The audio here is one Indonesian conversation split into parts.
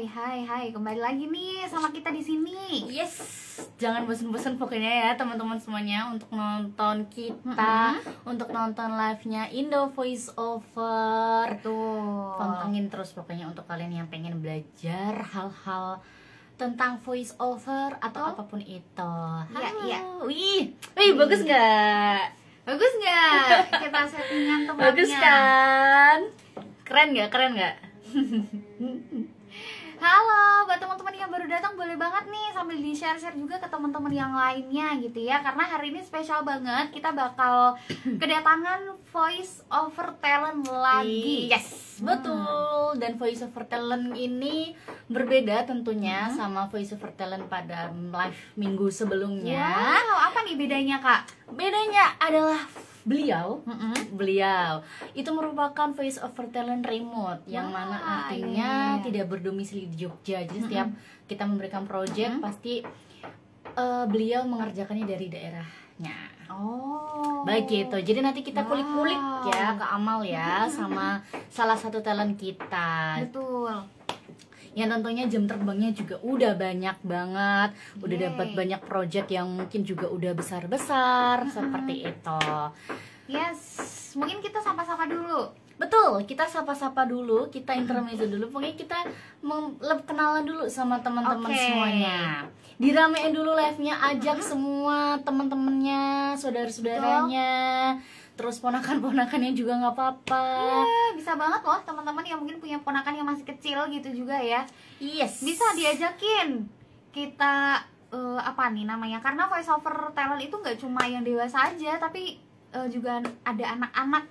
Hai, kembali lagi nih sama kita di sini. Yes, jangan bosan-bosan pokoknya ya teman-teman semuanya untuk nonton kita, untuk nonton live-nya Indo Voice Over. Tuh. Pantengin terus pokoknya untuk kalian yang pengen belajar hal-hal tentang voice over atau apapun itu. Iya. Wih, bagus nggak? Bagus nggak? Kita settingan tempatnya. Bagus kan? Keren nggak? Halo, buat teman-teman yang baru datang boleh banget nih sambil di-share-share juga ke teman-teman yang lainnya gitu ya. Karena hari ini spesial banget, kita bakal kedatangan voice over talent lagi. Yes, betul. Dan voice over talent ini berbeda tentunya sama voice over talent pada live minggu sebelumnya. Wow, apa nih bedanya, Kak? Bedanya adalah beliau itu merupakan voice over talent remote, yang mana artinya tidak berdomisili di Jogja. Jadi setiap kita memberikan project pasti beliau mengerjakannya dari daerahnya. Baik gitu. Jadi nanti kita kulik-kulik ya ke Amal ya sama salah satu talent kita. Betul. Yang tentunya jam terbangnya juga udah banyak banget, udah dapat banyak project yang mungkin juga udah besar-besar seperti itu. Yes, mungkin kita sapa-sapa dulu. Betul, kita sapa-sapa dulu, kita intermezzo dulu. Pokoknya kita kenalan dulu sama teman-teman semuanya. Diramein dulu live-nya, ajak semua teman-temannya, saudara-saudaranya, terus ponakan-ponakannya juga nggak apa-apa. Iya, bisa banget loh teman-teman yang mungkin punya ponakan yang masih kecil gitu juga ya. Yes. Bisa diajakin kita apa nih namanya? Karena voice over talent itu nggak cuma yang dewasa aja, tapi juga ada anak-anak.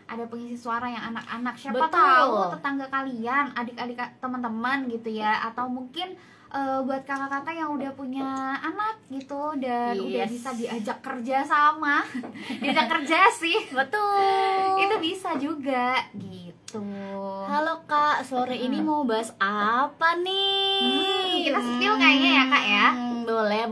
Ada pengisi suara yang anak-anak. Siapa tahu tetangga kalian, adik-adik teman-teman gitu ya, atau mungkin buat kakak-kakak yang udah punya anak gitu dan udah bisa diajak kerja sama. Diajak kerja sih. Betul. Itu bisa juga gitu. Halo Kak, sore ini mau bahas apa nih? Kita spill kayaknya ya Kak ya. Boleh.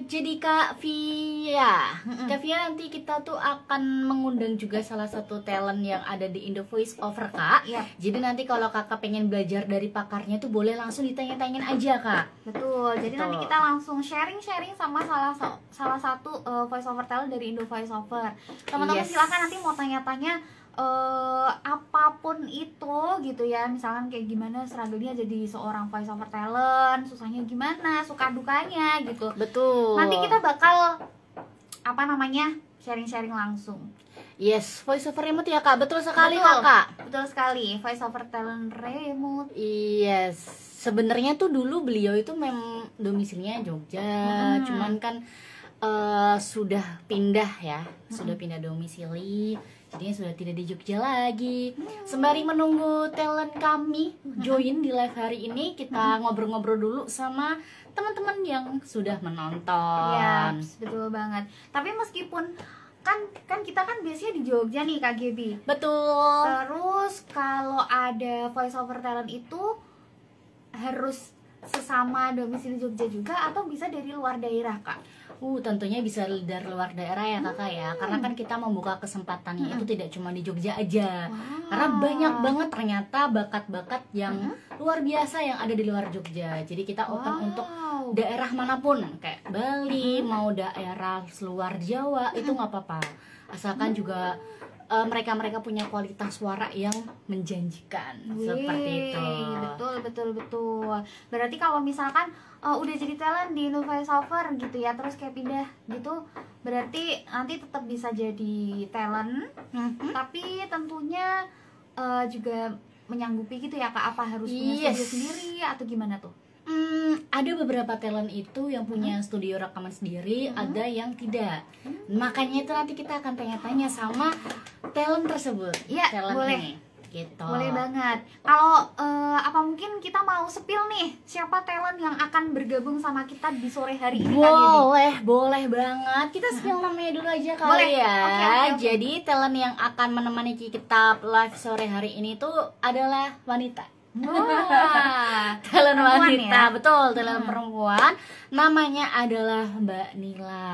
Jadi Kak Via, nanti kita tuh akan mengundang juga salah satu talent yang ada di Indo Voice Over Kak. Jadi nanti kalau kakak pengen belajar dari pakarnya tuh boleh langsung ditanya-tanyain aja Kak. Betul. Jadi nanti kita langsung sharing-sharing sama salah satu voice over talent dari Indo Voice Over. Teman-teman silakan nanti mau tanya-tanya apapun itu gitu ya, misalkan kayak gimana struggle-nya jadi seorang voice over talent, susahnya gimana, suka dukanya gitu. Betul. Nanti kita bakal sharing-sharing langsung. Yes, voice over remote ya Kak, betul sekali Kakak. Betul sekali, voice over talent remote. Yes, sebenarnya tuh dulu beliau itu memang domisilinya Jogja, cuman kan sudah pindah ya, sudah pindah domisili. Jadinya sudah tidak di Jogja lagi. Sembari menunggu talent kami join di live hari ini, kita ngobrol-ngobrol dulu sama teman-teman yang sudah menonton. Ya, betul banget. Tapi meskipun kan kita kan biasanya di Jogja nih Kak Gaby. Betul. Terus kalau ada voice over talent itu harus sesama domisili Jogja juga atau bisa dari luar daerah Kak? Tentunya bisa dari luar daerah ya kakak ya, karena kan kita membuka kesempatannya itu tidak cuma di Jogja aja, karena banyak banget ternyata bakat-bakat yang luar biasa yang ada di luar Jogja. Jadi kita open untuk daerah manapun, kayak Bali, mau daerah luar Jawa itu nggak apa-apa, asalkan juga mereka punya kualitas suara yang menjanjikan. Seperti itu. Betul. Berarti kalau misalkan udah jadi talent di Indo Voice Over gitu ya, terus kayak pindah gitu, berarti nanti tetap bisa jadi talent, tapi tentunya juga menyanggupi gitu ya Kak, apa harus punya studio sendiri atau gimana tuh? Ada beberapa talent itu yang punya studio rekaman sendiri, ada yang tidak. Makanya itu nanti kita akan tanya-tanya sama talent tersebut. Iya, boleh. Ini. Gitu. Boleh banget. Kalau apa mungkin kita mau spill nih siapa talent yang akan bergabung sama kita di sore hari ini? Boleh banget. Kita spill namanya dulu aja kali ya. Okay. Jadi talent yang akan menemani kita live sore hari ini tuh adalah wanita. Talent wanita ya? Betul, talent perempuan. Namanya adalah Mbak Nila.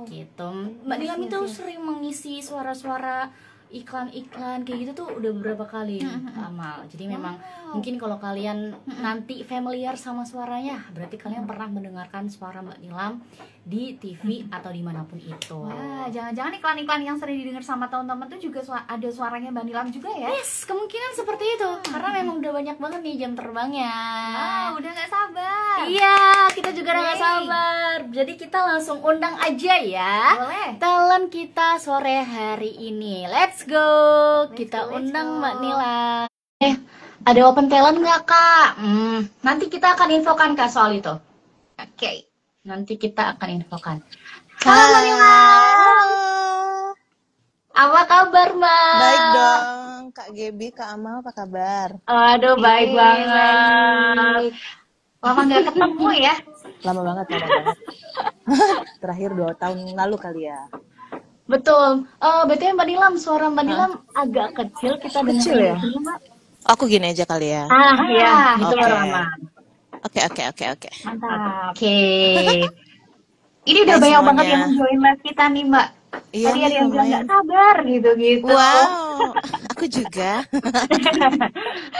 Gitu. Mbak Nila itu sering mengisi suara-suara iklan-iklan kayak gitu tuh udah beberapa kali Kak Amal. Jadi memang mungkin kalau kalian nanti familiar sama suaranya, berarti kalian pernah mendengarkan suara Mbak Nilam di TV atau dimanapun itu. Wah, jangan-jangan iklan-iklan yang sering didengar sama teman-teman tuh juga ada suaranya Mbak Nilam juga ya? Yes, kemungkinan seperti itu. Karena memang udah banyak banget nih jam terbangnya. Udah gak sabar. Iya, kita juga udah gak sabar. Jadi kita langsung undang aja ya. Boleh. Talent kita sore hari ini. Let's go. Kita undang Mbak Nila. Ada open talent nggak Kak? Nanti kita akan infokan Kak soal itu. Oke. Nanti kita akan infokan. Halo Mbak Nila. Apa kabar Mbak? Baik dong, Kak Gebi, Kak Amal, apa kabar? Aduh, baik banget. Lama nggak ketemu ya? Lama banget. Terakhir 2 tahun lalu kali ya. Betul. BTW Mbak Nilam, suara Mbak Nilam agak kecil, kita dengar Kecil ya? dulu, Mbak. Aku gini aja kali ya. Iya, itu Oke. baru aman. Oke. Mantap. Oke. Ini udah Hai banyak semuanya. banget yang join live kita nih Mbak. Iya Tadi nih, ada yang bilang lumayan. nggak sabar gitu-gitu. Wow, aku juga.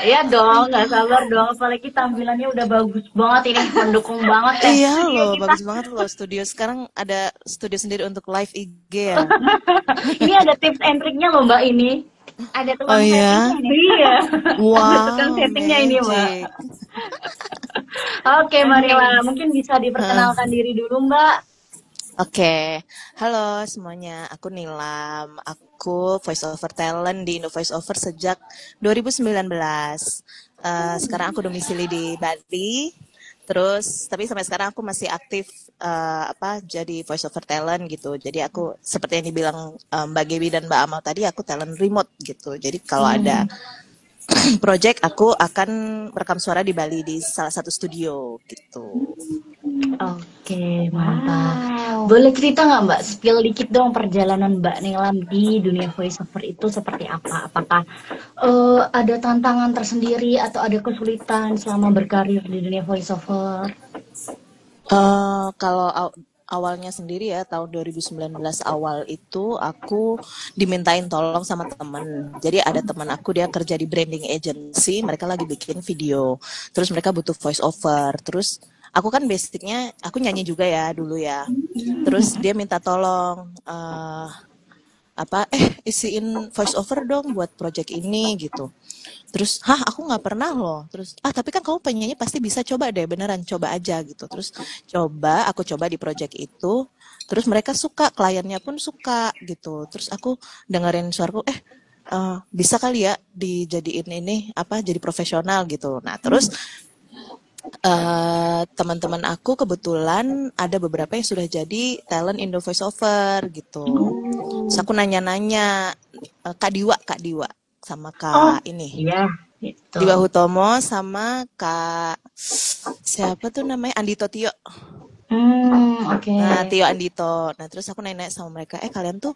Iya dong, nggak sabar dong. Apalagi tampilannya udah bagus banget ini, mendukung banget ya. Iya Studio loh, kita. bagus banget loh studio. Sekarang ada studio sendiri untuk live IG ya. Ini ada tips and triknya loh Mbak ini. Ada tukang Oh iya? settingnya nih. Iya. Wow, tukang settingnya ini, Mbak. magic. Oke, Mbak Nila, mungkin bisa diperkenalkan diri dulu Mbak. Oke, halo semuanya. Aku Nilam. Aku voice over talent di Indo Voice Over sejak 2019. Sekarang aku domisili di Bali. Terus, tapi sampai sekarang aku masih aktif jadi voice over talent gitu. Jadi aku seperti yang dibilang Mbak Gebi dan Mbak Amal tadi, aku talent remote gitu. Jadi kalau ada project, aku akan rekam suara di Bali di salah satu studio gitu. Oke, mantap. Boleh cerita nggak Mbak, spill dikit dong perjalanan Mbak Nilam di dunia voiceover itu seperti apa? Apakah ada tantangan tersendiri atau ada kesulitan selama berkarir di dunia voiceover? Kalau awalnya sendiri ya, tahun 2019 awal itu aku dimintain tolong sama temen. Jadi ada teman aku, dia kerja di branding agency, mereka lagi bikin video. Terus mereka butuh voice over. Terus aku kan basicnya, aku nyanyi juga ya dulu ya. Terus dia minta tolong, isiin voice over dong buat project ini gitu. Terus, aku nggak pernah loh. Terus, tapi kan kamu penyanyi pasti bisa, coba deh, beneran coba aja gitu. Terus aku coba di project itu. Terus mereka suka, kliennya pun suka gitu. Terus aku dengerin suaraku, bisa kali ya dijadiin ini jadi profesional gitu. Nah terus teman-teman aku kebetulan ada beberapa yang sudah jadi talent Indo Voice Over gitu. Terus aku nanya-nanya, Kak Diwa sama Kak Iya, gitu. Diwa Hutomo sama Kak siapa tuh namanya, Andito Tio. Oke. Nah, Tio Andito. Nah, terus aku nanya sama mereka, kalian tuh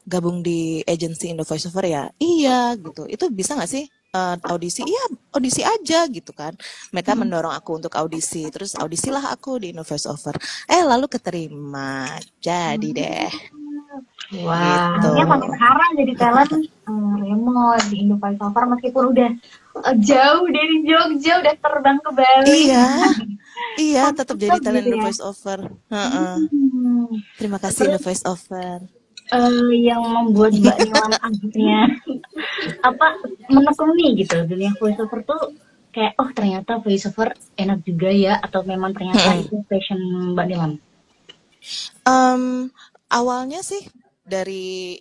gabung di agency Indo Voice Over ya? Iya, gitu. Itu bisa nggak sih audisi? Iya, audisi aja gitu kan. Mereka mendorong aku untuk audisi. Terus audisilah aku di Indo Voice Over. Lalu keterima. Jadi deh. Wah. Gitu. Ya sampai sekarang jadi talent remote di Indo Voice Over meskipun udah jauh dari Jogja, udah terbang ke Bali. Iya, tetap jadi talent gitu Indo ya? Voice Over. Terima kasih Indo Voice Over. Yang membuat Mbak Nilam akhirnya menekuni gitu dunia voiceover tuh kayak ternyata voiceover enak juga ya, atau memang ternyata itu passion Mbak Nilam? Awalnya sih dari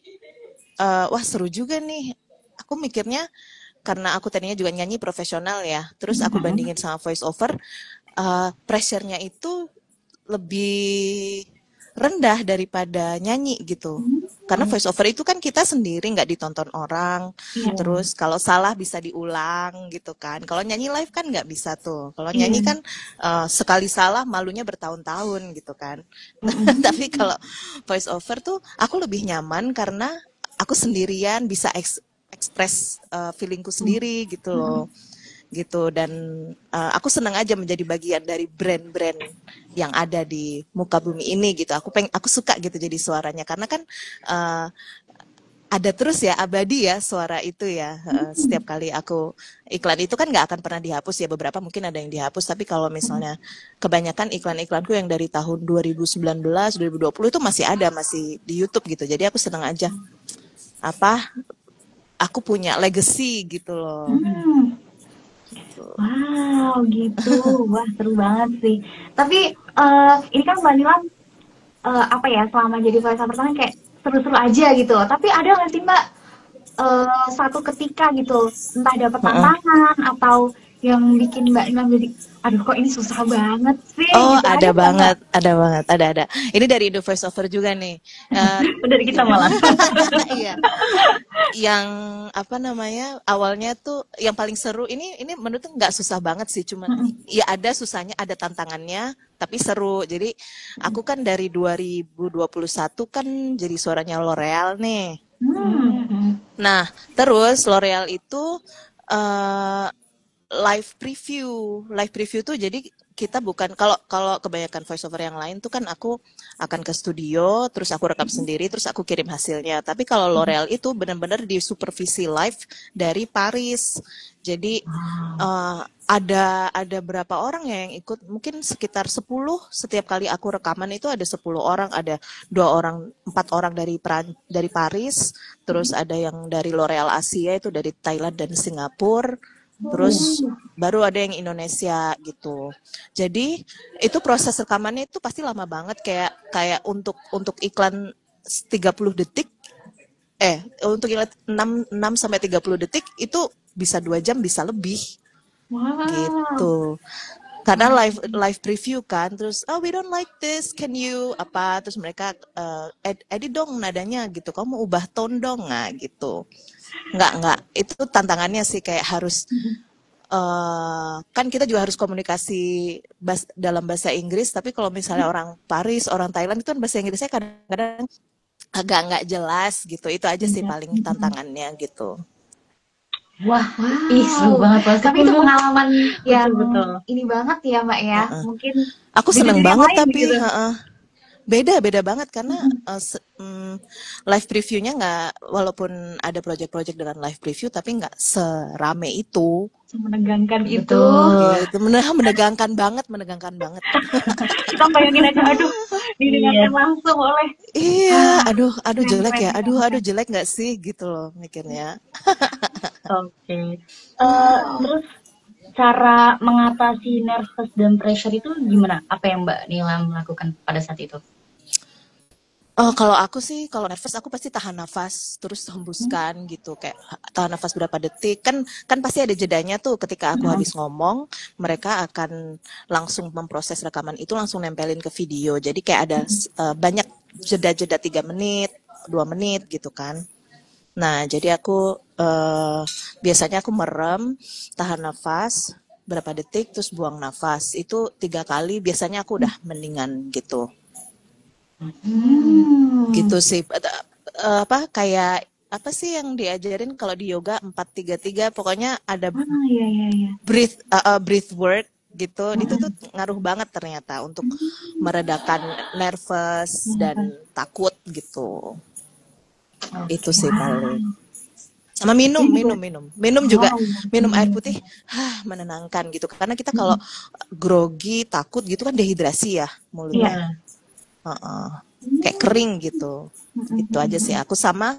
seru juga nih. Aku mikirnya karena aku tadinya juga nyanyi profesional ya. Terus aku bandingin sama voice over, pressure-nya itu lebih rendah daripada nyanyi gitu. Karena voice over itu kan kita sendiri, nggak ditonton orang. Terus kalau salah bisa diulang gitu kan. Kalau nyanyi live kan nggak bisa tuh. Kalau nyanyi kan sekali salah malunya bertahun-tahun gitu kan. Tapi kalau voice over tuh aku lebih nyaman karena aku sendirian, bisa express feelingku sendiri gitu loh. Gitu. Dan aku senang aja menjadi bagian dari brand-brand yang ada di muka bumi ini gitu. Aku suka gitu jadi suaranya, karena kan ada terus ya, abadi ya suara itu ya. Setiap kali aku iklan itu kan nggak akan pernah dihapus ya, beberapa mungkin ada yang dihapus, tapi kalau misalnya kebanyakan iklan-iklanku yang dari tahun 2019, 2020 itu masih ada, masih di YouTube gitu. Jadi aku senang aja aku punya legacy gitu loh. Wow, gitu. Wah, seru banget sih. Tapi ini kan Mbak Nilam selama jadi voice over talent kayak seru-seru aja gitu. Tapi ada nggak sih Mbak satu ketika gitu, entah dapat tantangan atau yang bikin Mbak Nilam jadi, aduh kok ini susah banget sih? Oh, gitu. ada banget. Ada. Ini dari The Voice Over juga nih. Dari kita malah. Iya. Yang awalnya tuh yang paling seru ini menurut nggak susah banget sih, cuman ya ada susahnya, ada tantangannya, tapi seru. Jadi aku kan dari 2021 kan jadi suaranya L'Oreal nih. Nah, terus L'Oreal itu live preview tuh, jadi kita bukan, kalau kebanyakan voiceover yang lain tuh kan aku akan ke studio, terus aku rekam sendiri, terus aku kirim hasilnya. Tapi kalau L'Oreal itu benar-benar di supervisi live dari Paris. Jadi ada berapa orang ya yang ikut, mungkin sekitar 10. Setiap kali aku rekaman itu ada 10 orang, ada 4 orang dari Paris, terus ada yang dari L'Oreal Asia itu dari Thailand dan Singapura. Terus baru ada yang Indonesia gitu. Jadi itu proses rekamannya itu pasti lama banget, kayak untuk iklan 30 detik untuk iklan 6 sampai 30 detik itu bisa 2 jam, bisa lebih. Wow. Gitu. Karena live preview kan, terus we don't like this, can you terus mereka edit dong nadanya gitu, kamu ubah tone dong, gitu. Enggak, itu tantangannya sih, kayak harus kan kita juga harus komunikasi dalam bahasa Inggris, tapi kalau misalnya orang Paris, orang Thailand itu kan bahasa Inggrisnya kadang-kadang agak nggak jelas gitu. Itu aja sih paling tantangannya gitu. Wah, seru banget pasti. Tapi itu pengalaman yang betul. Ini banget ya Mbak ya. Mungkin aku seneng banget tapi gitu. beda banget karena live previewnya nggak, walaupun ada project-project dengan live preview tapi nggak serame itu. Menegangkan itu. Itu menegangkan banget. Kita bayangin aja, aduh, didengarkan langsung oleh. Iya, aduh jelek ya, aduh jelek nggak sih gitu loh mikirnya. Oke. Terus cara mengatasi nervous dan pressure itu gimana? Apa yang Mbak Nilam lakukan pada saat itu? Kalau aku sih, kalau nervous aku pasti tahan nafas, terus hembuskan gitu, kayak tahan nafas berapa detik. Kan pasti ada jedanya tuh, ketika aku habis ngomong, mereka akan langsung memproses rekaman itu, langsung nempelin ke video. Jadi kayak ada banyak jeda-jeda 3 menit, 2 menit gitu kan. Nah, jadi aku biasanya aku merem, tahan nafas berapa detik, terus buang nafas. Itu 3 kali, biasanya aku udah mendingan gitu. Gitu sih. Kayak apa sih yang diajarin kalau di yoga 4-3-3, pokoknya ada breath work gitu. Itu tuh ngaruh banget ternyata untuk meredakan nervous dan takut gitu. Itu sih paling. Sama minum juga, minum air putih menenangkan gitu, karena kita kalau grogi, takut gitu kan dehidrasi ya mulutnya. Kayak kering gitu. Itu aja sih aku. Sama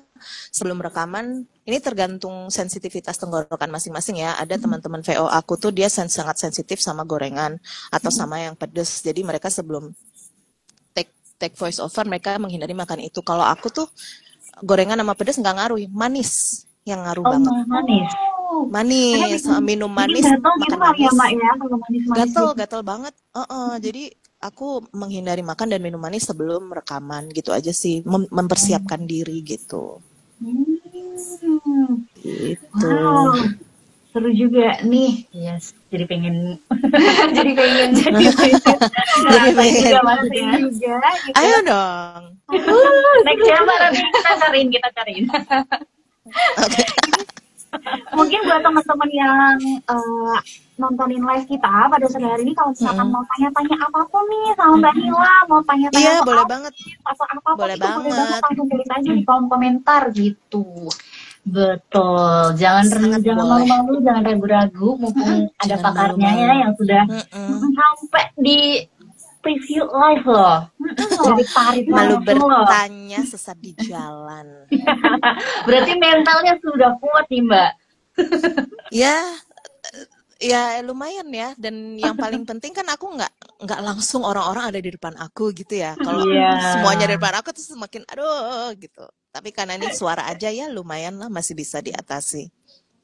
sebelum rekaman, ini tergantung sensitivitas tenggorokan masing-masing ya. Ada teman-teman VO aku tuh dia sangat sensitif sama gorengan atau sama yang pedes. Jadi mereka sebelum take voice over mereka menghindari makan itu. Kalau aku tuh gorengan sama pedes nggak ngaruh, manis yang ngaruh banget. Manis, minum manis, makan manis. Gatel banget. Jadi aku menghindari makan dan minum manis sebelum rekaman gitu aja sih, mempersiapkan diri gitu. Gitu. Wow, seru juga nih. Yes, jadi pengen jadi pengen juga. Gitu. Ayo dong. Next siapa nanti kita cariin. Okay. Mungkin buat teman-teman yang nontonin live kita pada sore hari ini, kalau misalkan mau tanya-tanya apapun nih sama Mbak Nila, mau tanya-tanya Iya, soal boleh banget. atau apapun, Boleh itu boleh banget banget. langsung tulis aja di kolom komentar gitu. Betul, jangan Sangat boleh. malu-malu, jangan ragu-ragu, mumpung ada Jangan pakarnya ya malu-malu. yang sudah sampai di preview live loh. Dari Paris Malu langsung loh. bertanya sesat di jalan. Berarti mentalnya sudah kuat nih Mbak. Ya lumayan ya. Dan yang paling penting kan aku nggak langsung orang-orang ada di depan aku gitu ya. Kalau semuanya di depan aku tuh semakin aduh gitu. Tapi karena ini suara aja ya lumayan lah, masih bisa diatasi.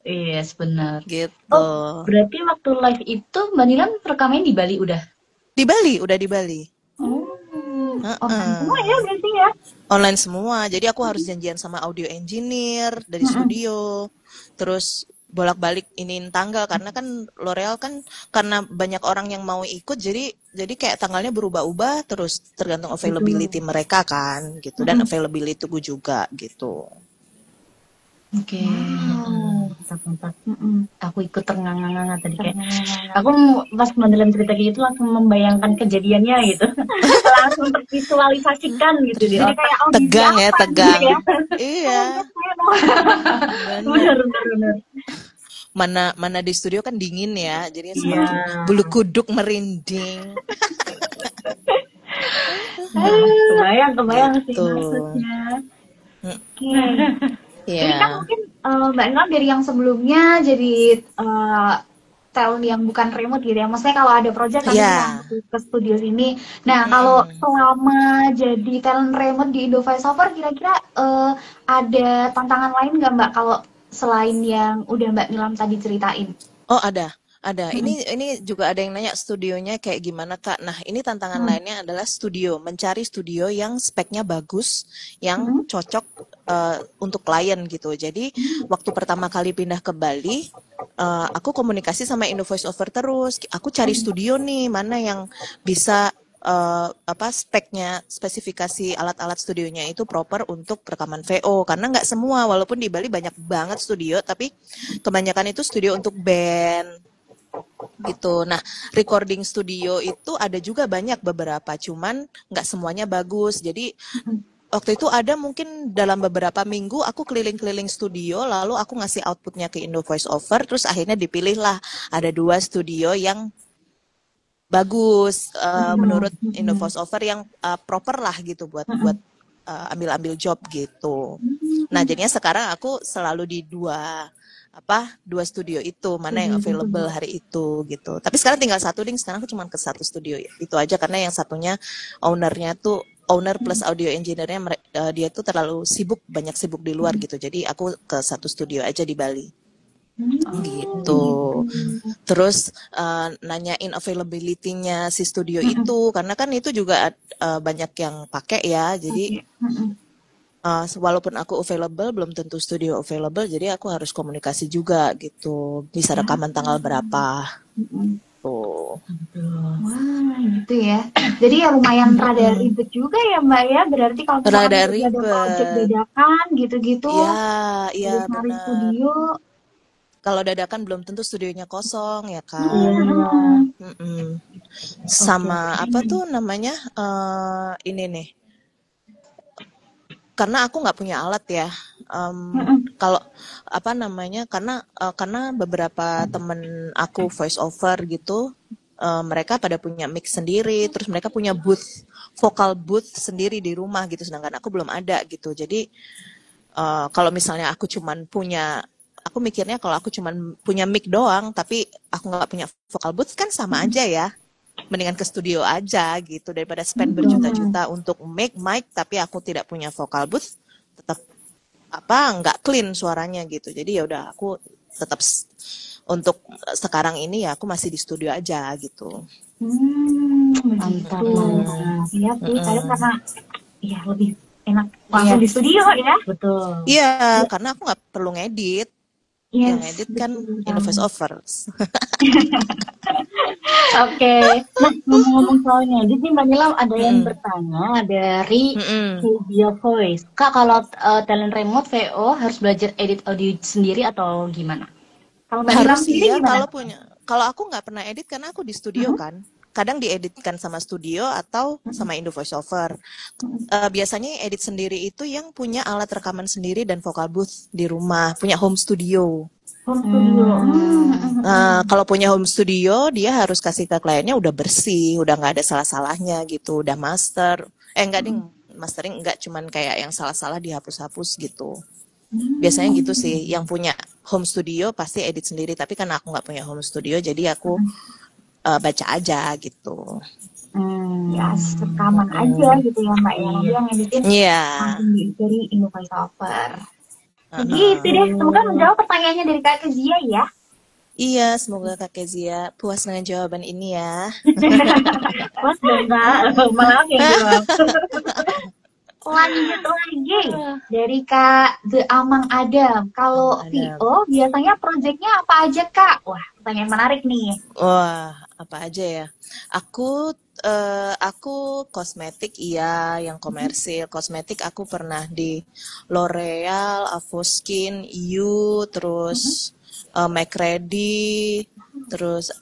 Yes, benar. Gitu. Oh, berarti waktu live itu Mbak Nilam rekamannya di Bali udah? Di Bali, udah di Bali. Online semua ya berarti ya? Online semua. Jadi aku harus janjian sama audio engineer dari studio. Terus bolak-balik iniin tanggal karena kan L'Oreal kan karena banyak orang yang mau ikut, jadi kayak tanggalnya berubah-ubah terus tergantung availability mereka kan gitu, dan availability gue juga gitu. Oke. Mantap. Aku ikut ternganga-nganga tadi kayak. Aku pas mendalam cerita gitu langsung membayangkan kejadiannya gitu. Langsung tervisualisasikan gitu di otak. Kayak Tegang ya, tegang. Gitu ya. Iya. Benar. Mana di studio kan dingin ya, jadi semakin bulu kuduk merinding. Kebayang sih Gitu. maksudnya. Oke. Jadi Iya. kan mungkin Mbak Nilam dari yang sebelumnya jadi talent yang bukan remote gitu ya. Maksudnya kalau ada project kan ke studio sini. Nah, kalau selama jadi talent remote di Indo Voiceover, kira-kira ada tantangan lain nggak Mbak kalau selain yang udah Mbak Nilam tadi ceritain? Oh, ada. Ini juga ada yang nanya studionya kayak gimana Kak. Nah, ini tantangan lainnya adalah mencari studio yang speknya bagus, yang cocok untuk klien gitu. Jadi waktu pertama kali pindah ke Bali, aku komunikasi sama Indo Voiceover terus. Aku cari studio nih mana yang bisa spesifikasi alat-alat studionya itu proper untuk rekaman VO, karena nggak semua, walaupun di Bali banyak banget studio, tapi kebanyakan itu studio untuk band gitu. Nah, recording studio itu ada juga banyak beberapa, cuman nggak semuanya bagus. Jadi waktu itu ada mungkin dalam beberapa minggu aku keliling-keliling studio, lalu aku ngasih outputnya ke Indo Voiceover, terus akhirnya dipilih lah ada 2 studio yang bagus menurut Indo Voiceover, yang proper lah gitu buat ambil job gitu. Nah, jadinya sekarang aku selalu di dua studio itu, mana yang available hari itu gitu. Tapi sekarang tinggal 1 ding, sekarang aku cuma ke 1 studio itu aja, karena yang satunya owner plus audio engineer-nya dia tuh terlalu banyak sibuk di luar gitu. Jadi aku ke 1 studio aja di Bali. Gitu. Terus nanyain availability-nya si studio itu, karena kan itu juga banyak yang pakai ya. Jadi walaupun aku available, belum tentu studio available, jadi aku harus komunikasi juga gitu. Bisa rekaman tanggal berapa. Tuh. Wah, gitu ya. Jadi ya lumayan rada ribet juga ya Mbak ya. Berarti kalau misalkan ada project dadakan gitu-gitu. Iya benar. benar. Studio. Kalau dadakan belum tentu studionya kosong ya kan. Sama apa tuh namanya, ini nih. Karena aku nggak punya alat ya. Kalau karena beberapa temen aku voice over gitu, mereka pada punya mic sendiri, terus mereka punya vocal booth sendiri di rumah gitu, sedangkan aku belum ada gitu. Jadi kalau misalnya aku mikirnya kalau aku cuman punya mic doang, tapi aku nggak punya vocal booth, kan sama aja ya. Mendingan ke studio aja gitu, daripada spend berjuta-juta untuk mic tapi aku tidak punya vocal booth, tetap nggak clean suaranya gitu. Jadi ya udah, aku tetap untuk sekarang ini ya aku masih di studio aja gitu. Mantap. Iya sih, karena ya lebih enak langsung di studio ya. Betul. Iya, karena aku nggak perlu ngedit. yang Yes, edit kan betul Indo Voice banget. Over. Oke, nah ngomong-ngomong soal ngedit nih Mbak Nilam, ada yang Mm-mm. bertanya dari Mm-mm. Kezia Voice. Kak, kalau talent remote VO harus belajar edit audio sendiri atau gimana? Kalau Mbak Nilam Harus sendiri iya gimana? kalau aku nggak pernah edit karena aku di studio kan. Kadang dieditkan sama studio atau sama Indo Voice Over. Biasanya yang edit sendiri itu yang punya alat rekaman sendiri dan vocal booth di rumah, punya home studio. Home studio. Nah, kalau punya home studio, dia harus kasih ke kliennya udah bersih, udah nggak ada salah-salahnya gitu, udah master. Enggak ding, mastering enggak, cuman kayak yang salah-salah dihapus-hapus gitu. Biasanya gitu sih, yang punya home studio pasti edit sendiri, tapi karena aku nggak punya home studio, jadi aku baca aja gitu. Ya, rekaman aja gitu ya Mbak ya. Nanti yang editin Iya. langsung dari Indo Voice Over. Gitu deh, semoga menjawab pertanyaannya dari Kak Kezia ya. Iya, semoga Kak Kezia puas dengan jawaban ini ya. Puas dong Kak, maaf ya jawab. Lanjut lagi dari Kak The Amang Adam. Kalau VO biasanya proyeknya apa aja Kak? Wah, pertanyaan menarik nih. Wah, apa aja ya? Aku kosmetik iya, yang komersil. Kosmetik aku pernah di L'Oreal, Avoskin, EU, terus McReady, terus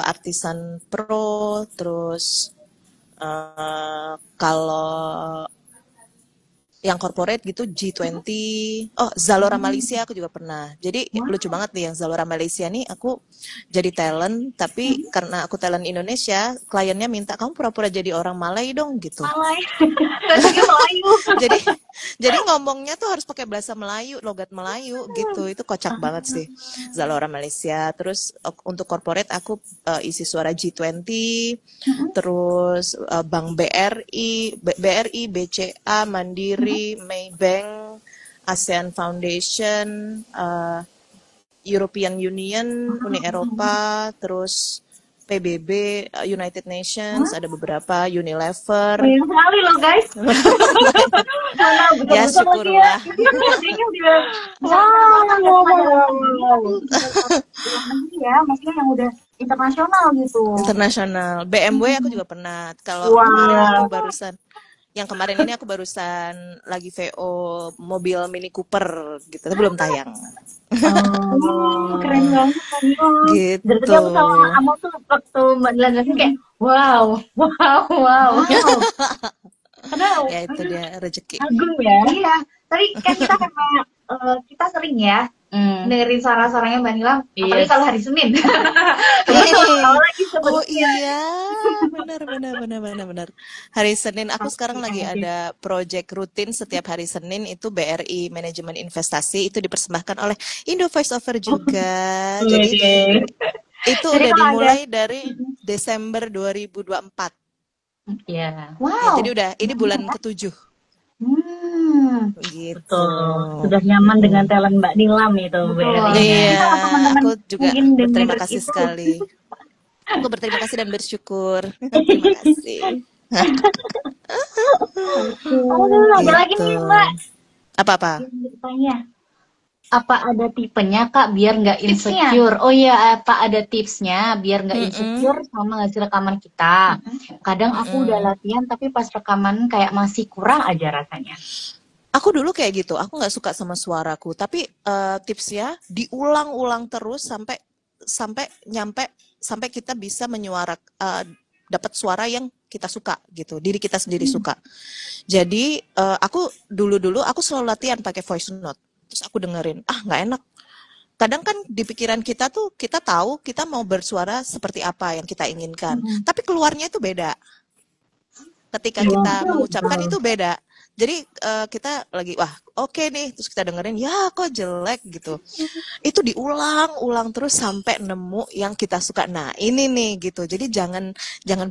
Artisan Pro, terus kalau yang corporate gitu G20. Oh, Zalora Malaysia aku juga pernah. Jadi lucu banget nih yang Zalora Malaysia nih aku jadi talent, tapi karena aku talent Indonesia, kliennya minta kamu pura-pura jadi orang Malay dong gitu. Malay. Melayu. Jadi ngomongnya tuh harus pakai bahasa Melayu, logat Melayu gitu. Itu kocak banget sih. Zalora Malaysia. Terus untuk corporate aku isi suara G20, terus Bank BRI, BCA, Mandiri, Maybank, ASEAN Foundation, European Union, Uni Eropa, terus PBB, United Nations, ada beberapa, Unilever. Keren sekali loh guys. Ya syukurlah. Ya, maksudnya yang udah internasional gitu. Internasional. BMW aku juga pernah. Kalau kemarin aku barusan, yang kemarin ini aku barusan lagi VO mobil Mini Cooper gitu, tapi belum tayang. Keren banget Gitu. Dari aku sama Amo tuh waktu Mbak Dilan jelasin kayak wow. Karena Ya itu dia rezeki. agung ya. Iya. Tapi kan kita karena kita sering ya dengerin suara-suaranya Mbak Nilam, apalagi kalau hari Senin. Oh iya, benar. Hari Senin aku sekarang lagi ada project rutin setiap hari Senin itu BRI Manajemen Investasi, itu dipersembahkan oleh Indo Voice Over juga. Jadi itu udah dimulai dari Desember 2024. Iya. Ya, jadi udah ini bulan ke-7. Gitu. Sudah nyaman dengan talent Mbak Nilam itu. Iya, aku juga berterima kasih sekali. Aku berterima kasih dan bersyukur. Terima kasih. Ada lagi nih Mbak. Apa? Apa ada tipenya Kak biar nggak insecure? Oh iya, apa ada tipsnya biar nggak insecure sama hasil rekaman kita? Kadang aku udah latihan tapi pas rekaman kayak masih kurang aja rasanya. Aku dulu kayak gitu, aku nggak suka sama suaraku. Tapi tipsnya diulang-ulang terus sampai kita bisa dapat suara yang kita suka gitu, diri kita sendiri suka. Jadi aku dulu aku selalu latihan pakai voice note. Terus aku dengerin, nggak enak. Kadang kan di pikiran kita tuh kita tahu kita mau bersuara seperti apa yang kita inginkan, tapi keluarnya itu beda. Ketika kita mengucapkan itu beda. Jadi kita lagi oke nih, terus kita dengerin ya kok jelek gitu. Itu diulang-ulang terus sampai nemu yang kita suka. Nah, ini nih gitu. Jadi jangan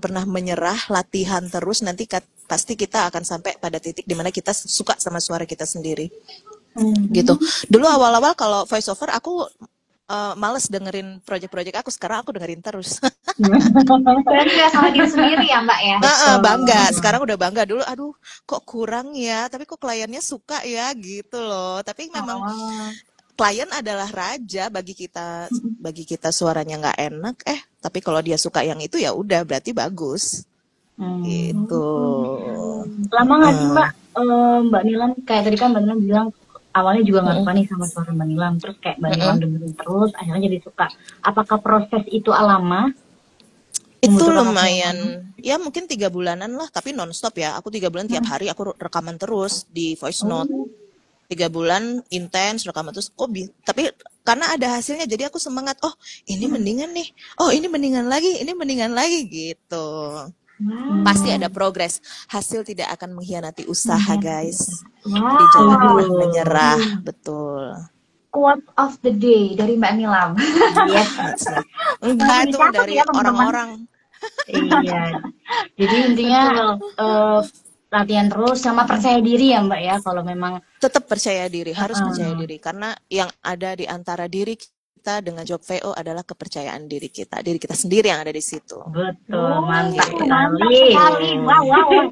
pernah menyerah, latihan terus, nanti pasti kita akan sampai pada titik dimana kita suka sama suara kita sendiri. Gitu. Dulu awal-awal kalau voice over aku males dengerin project-project aku, sekarang aku dengerin terus. Bangga sama diri sendiri ya Mbak ya? Bangga, sekarang udah bangga. Dulu aduh kok kurang ya, tapi kok kliennya suka ya gitu loh. Tapi memang klien adalah raja bagi kita suaranya nggak enak, tapi kalau dia suka yang itu ya udah berarti bagus. Gitu. Lama nggak sih Mbak, Mbak Nilam, kayak tadi kan Mbak Nilam bilang awalnya juga nggak suka nih sama suara Mbak Nilam, terus kayak Mbak Nilam dengerin terus, akhirnya jadi suka. Apakah proses itu lama? Itu lumayan, ya mungkin 3 bulanan lah, tapi nonstop ya. Aku 3 bulan tiap hari aku rekaman terus di voice note. 3 bulan intens rekaman terus. Tapi karena ada hasilnya, jadi aku semangat. Oh ini mendingan nih. Oh ini mendingan lagi gitu. Pasti ada progres. Hasil tidak akan mengkhianati usaha, guys. Jadi jangan pernah menyerah. Betul. Quote of the day dari Mbak Nilam. Yes. Enggak, itu dari orang-orang. Iya. Jadi intinya latihan terus sama percaya diri ya Mbak ya. Kalau memang tetap percaya diri, harus percaya diri, karena yang ada di antara diri kita dengan job VO adalah kepercayaan diri kita sendiri yang ada di situ. Betul, mantap sekali. Wow.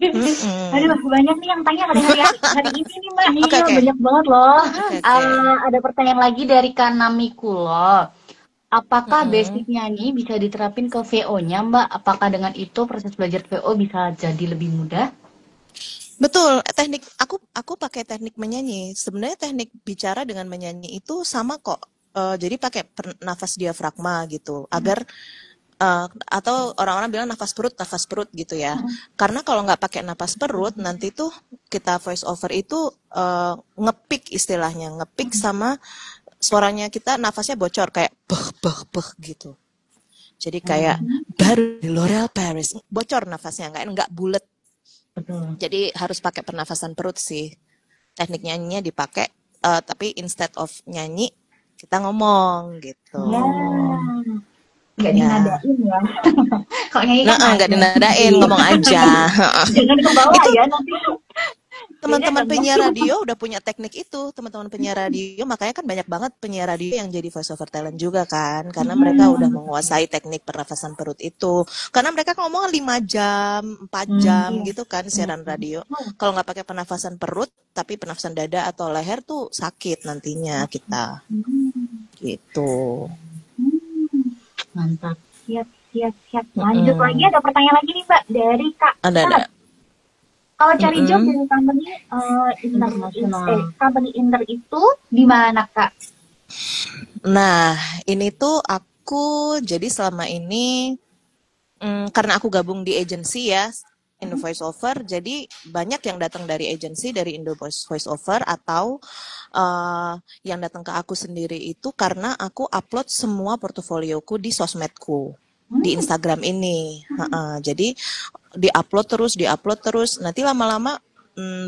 Aduh, banyak nih yang tanya pada hari ini nih Mbak. Okay. Banyak banget loh. Ada pertanyaan lagi dari Kanami Kulo. Apakah basic nyanyi bisa diterapin ke VO-nya Mbak? Apakah dengan itu proses belajar VO bisa jadi lebih mudah? Betul, teknik aku pakai teknik menyanyi. Sebenarnya teknik bicara dengan menyanyi itu sama kok. Jadi pakai nafas diafragma gitu, agar atau orang-orang bilang nafas perut gitu ya. Karena kalau nggak pakai nafas perut, nanti tuh kita voice over itu ngepick istilahnya, ngepick sama suaranya kita, nafasnya bocor kayak beh gitu. Jadi kayak baru di L'Oreal Paris, bocor nafasnya, nggak bulat. Jadi harus pakai pernafasan perut sih. Teknik nyanyinya dipakai, tapi instead of nyanyi kita ngomong gitu. Nggak dinadain ya. Kalau nyanyi kan nggak dinadain, ngomong aja. Jangan ke bawah ya nanti. Teman-teman penyiar radio udah punya teknik itu. Teman-teman penyiar radio, makanya kan banyak banget penyiar radio yang jadi voice over talent juga kan, karena mereka udah menguasai teknik pernafasan perut itu. Karena mereka ngomong 5 jam, 4 jam gitu kan siaran radio. Kalau nggak pakai pernafasan perut, tapi pernafasan dada atau leher tuh sakit nantinya kita. Gitu. Mantap. Siap. Lanjut lagi, ada pertanyaan lagi nih Mbak dari Kak. Ada. Kalau cari job dari company internasional, company inter itu di mana Kak? Nah, ini tuh aku jadi selama ini karena aku gabung di agency ya, Indo Voice Over, jadi banyak yang datang dari agency, dari Indo Voice Over, atau yang datang ke aku sendiri itu karena aku upload semua portofolioku di sosmedku, di Instagram ini. Jadi diupload terus, nanti lama-lama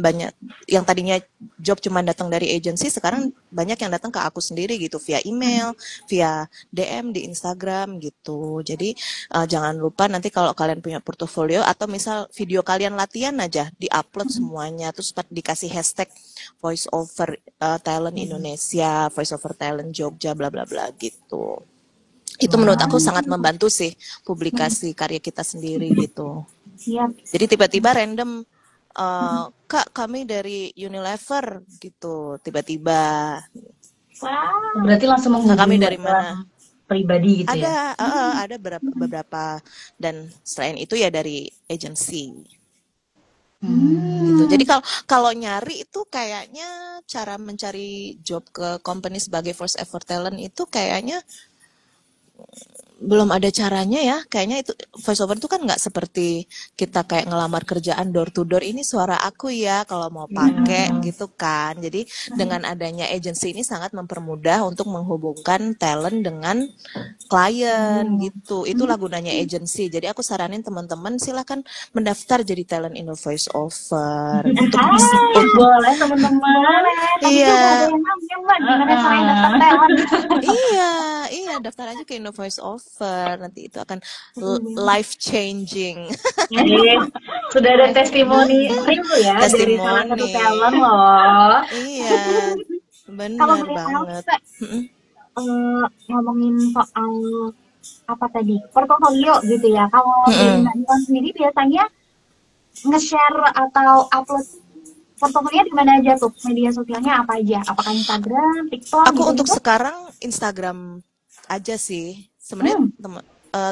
banyak yang tadinya job cuma datang dari agency, sekarang banyak yang datang ke aku sendiri gitu, via email, via DM di Instagram gitu. Jadi jangan lupa nanti kalau kalian punya portofolio atau misal video kalian latihan aja, diupload semuanya, terus dikasih hashtag voice over talent Indonesia, voice over talent Jogja, bla bla bla gitu. Itu menurut aku sangat membantu sih publikasi karya kita sendiri gitu. Siap. Jadi tiba-tiba random, Kak kami dari Unilever gitu, tiba-tiba. Wow. Berarti langsung menghubungi kami dari mana? Pribadi gitu ya? Ada beberapa, dan selain itu ya dari agency. Gitu. Jadi kalau nyari itu kayaknya cara mencari job ke company sebagai voice over talent itu kayaknya belum ada caranya ya. Kayaknya itu voice over itu kan nggak seperti kita kayak ngelamar kerjaan door to door, ini suara aku ya kalau mau pakai gitu kan. Jadi dengan adanya agency ini sangat mempermudah untuk menghubungkan talent dengan klien gitu. Itulah gunanya agency. Jadi aku saranin teman-teman silakan mendaftar jadi talent Indo Voice Over. Untuk bisa boleh teman-teman. Iya. Iya, daftar aja ke Indo Voice Over. Nanti itu akan life changing. Sudah ada testimoni ya dari salah satu talent loh. Iya, benar banget. Ngomongin soal apa tadi, portofolio gitu ya. Kalau dari Mbak Nilam sendiri biasanya nge-share atau upload portofolio di mana aja tuh? Media sosialnya apa aja? Apakah Instagram, TikTok Aku gitu untuk gitu? sekarang Instagram aja sih. Sebenarnya